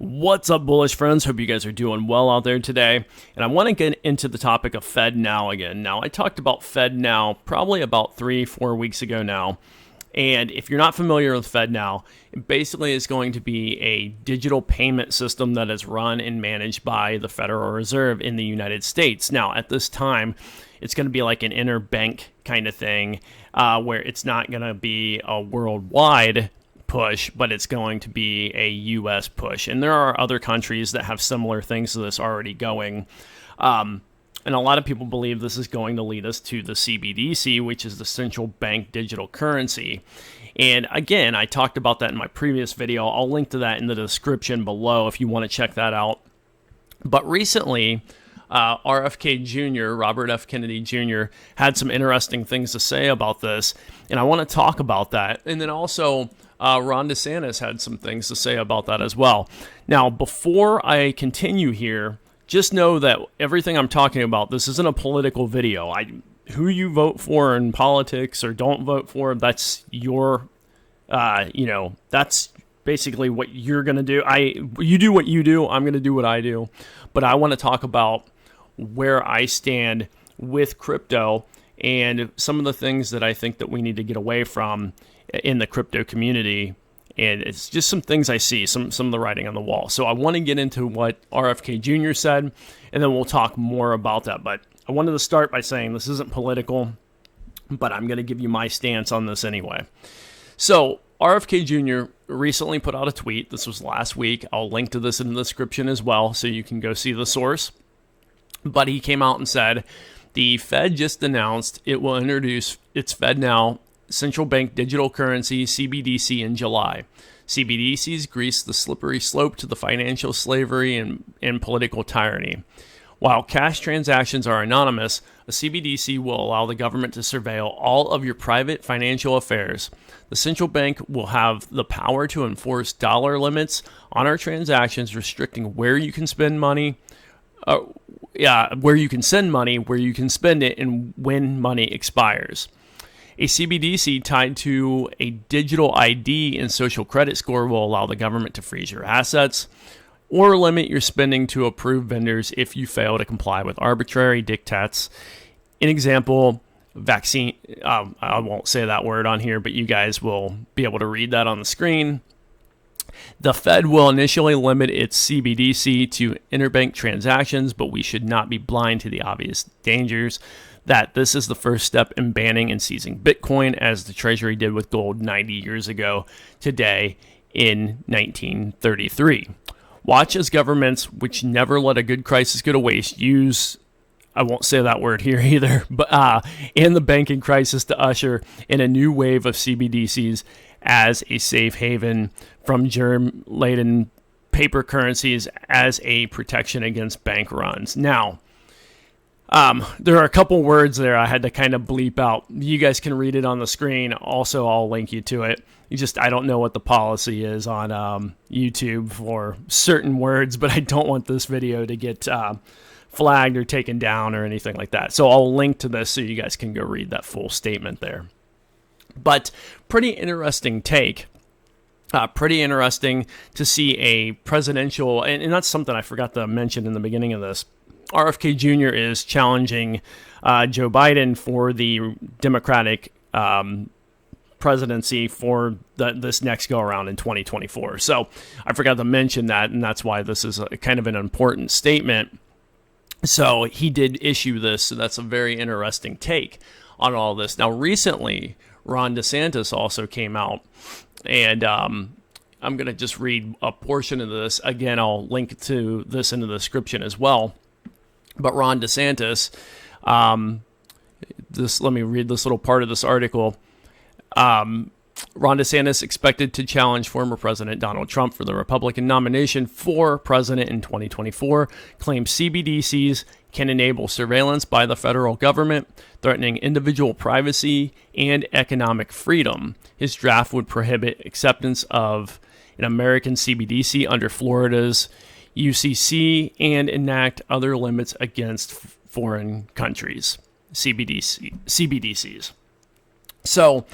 What's up, bullish friends? Hope you guys are doing well out there today. And I want to get into the topic of Fednow again. Now, I talked about Fednow probably about 3-4 weeks ago now. And if you're not familiar with Fednow, it basically is going to be a digital payment system that is run and managed by the Federal Reserve in the United States. Now, at this time, it's going to be like an interbank kind of thing where it's not going to be a worldwide push, but it's going to be a U.S. push. And there are other countries that have similar things to this already going. And a lot of people believe this is going to lead us to the CBDC, which is the central bank digital currency. And again, I talked about that in my previous video. I'll link to that in the description below if you want to check that out. But recently, RFK Jr., Robert F. Kennedy Jr., had some interesting things to say about this. And I want to talk about that. And then also, Ron DeSantis had some things to say about that as well. Now, before I continue here, just know that everything I'm talking about, this isn't a political video. Who you vote for in politics or don't vote for, that's your, that's basically what you're going to do. You do what you do, I'm going to do what I do. But I want to talk about where I stand with crypto and some of the things that I think that we need to get away from in the crypto community. And it's just some things I see, some of the writing on the wall. So I want to get into what RFK Jr. said, and then we'll talk more about that. But I wanted to start by saying this isn't political, but I'm going to give you my stance on this anyway. So RFK Jr. recently put out a tweet. This was last week. I'll link to this in the description as well, so you can go see the source. But he came out and said, the Fed just announced it will introduce its Fednow central bank digital currency, CBDC, in July. CBDCs grease the slippery slope to the financial slavery and political tyranny. While cash transactions are anonymous, a CBDC will allow the government to surveil all of your private financial affairs. The central bank will have the power to enforce dollar limits on our transactions, restricting where you can spend money, where you can send money, where you can spend it, and when money expires. A CBDC tied to a digital ID and social credit score will allow the government to freeze your assets or limit your spending to approved vendors if you fail to comply with arbitrary diktats. An example, vaccine, I won't say that word on here, but you guys will be able to read that on the screen. The Fed will initially limit its CBDC to interbank transactions, but we should not be blind to the obvious dangers that this is the first step in banning and seizing Bitcoin, as the Treasury did with gold 90 years ago today in 1933. Watch as governments, which never let a good crisis go to waste, use, I won't say that word here either, but and the banking crisis to usher in a new wave of CBDCs as a safe haven from germ-laden paper currencies as a protection against bank runs. Now, there are a couple words there I had to kind of bleep out. You guys can read it on the screen. Also, I'll link you to it. I don't know what the policy is on YouTube for certain words, but I don't want this video to get flagged or taken down or anything like that. So I'll link to this so you guys can go read that full statement there. But pretty interesting take. Pretty interesting to see a presidential, and that's something I forgot to mention in the beginning of this. RFK Jr. is challenging Joe Biden for the Democratic presidency for this next go-around in 2024. So I forgot to mention that, and that's why this is kind of an important statement. So he did issue this, so that's a very interesting take on all this. Now, recently, Ron DeSantis also came out, and I'm going to just read a portion of this. Again, I'll link to this in the description as well. But Ron DeSantis, let me read this little part of this article. Ron DeSantis expected to challenge former President Donald Trump for the Republican nomination for president in 2024, claims CBDCs can enable surveillance by the federal government, threatening individual privacy and economic freedom. His draft would prohibit acceptance of an American CBDC under Florida's UCC and enact other limits against foreign countries, CBDCs. So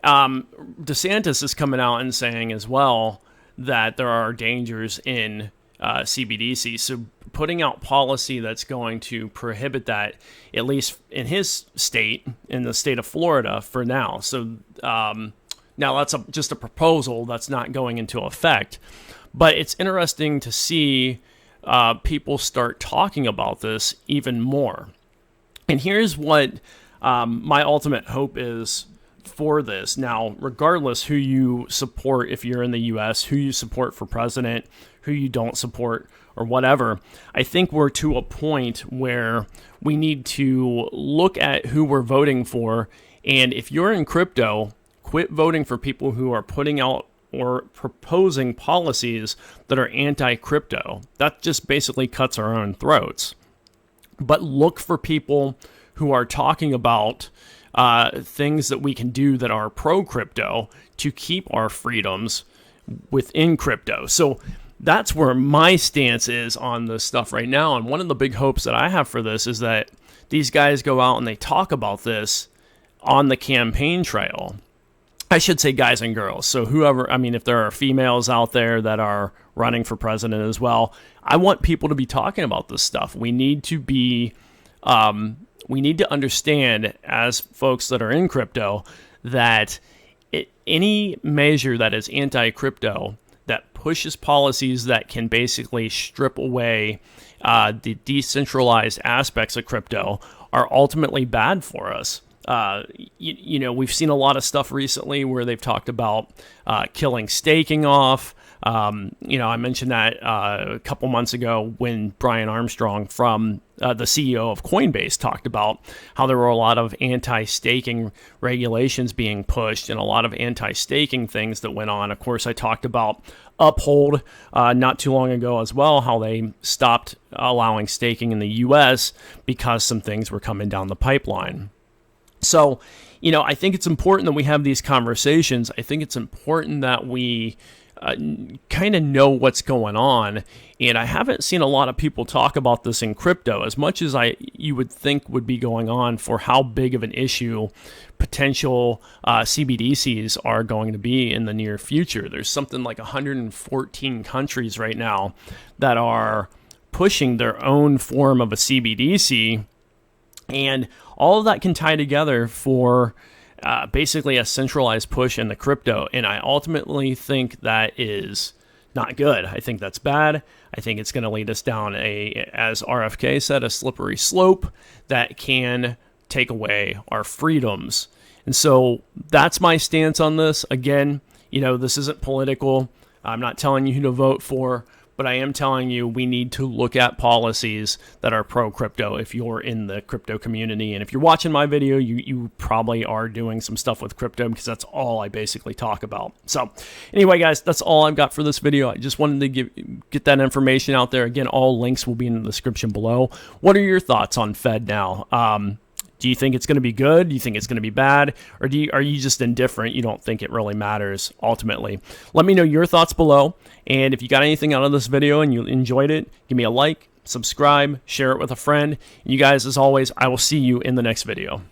DeSantis is coming out and saying as well that there are dangers in CBDC. So putting out policy that's going to prohibit that, at least in his state, in the state of Florida, for now. So now that's just a proposal that's not going into effect. But it's interesting to see people start talking about this even more. And here's what my ultimate hope is for this. Now, regardless who you support, if you're in the U.S., who you support for president, who you don't support, or whatever, I think we're to a point where we need to look at who we're voting for. And if you're in crypto, quit voting for people who are putting out or proposing policies that are anti-crypto. That just basically cuts our own throats. But look for people who are talking about things that we can do that are pro-crypto to keep our freedoms within crypto. So that's where my stance is on this stuff right now. And one of the big hopes that I have for this is that these guys go out and they talk about this on the campaign trail. I should say guys and girls. So whoever, I mean, if there are females out there that are running for president as well, I want people to be talking about this stuff. We need to be, we need to understand as folks that are in crypto that any measure that is anti-crypto, that pushes policies that can basically strip away the decentralized aspects of crypto, are ultimately bad for us. You know, we've seen a lot of stuff recently where they've talked about killing staking off. You know, I mentioned that a couple months ago when Brian Armstrong from the CEO of Coinbase talked about how there were a lot of anti-staking regulations being pushed and a lot of anti-staking things that went on. Of course, I talked about Uphold not too long ago as well, how they stopped allowing staking in the U.S. because some things were coming down the pipeline. So, you know, I think it's important that we have these conversations. I think it's important that we kind of know what's going on. And I haven't seen a lot of people talk about this in crypto as much as you would think would be going on for how big of an issue potential CBDCs are going to be in the near future. There's something like 114 countries right now that are pushing their own form of a CBDC. And all of that can tie together for basically a centralized push in the crypto. And I ultimately think that is not good. I think that's bad. I think it's going to lead us down as RFK said, a slippery slope that can take away our freedoms. And so that's my stance on this. Again, you know, this isn't political. I'm not telling you who to vote for, but I am telling you we need to look at policies that are pro-crypto if you're in the crypto community. And if you're watching my video, you probably are doing some stuff with crypto because that's all I basically talk about. So anyway, guys, that's all I've got for this video. I just wanted to get that information out there. Again, all links will be in the description below. What are your thoughts on Fednow? Do you think it's going to be good? Do you think it's going to be bad? Or are you just indifferent? You don't think it really matters ultimately? Let me know your thoughts below. And if you got anything out of this video and you enjoyed it, give me a like, subscribe, share it with a friend. You guys, as always, I will see you in the next video.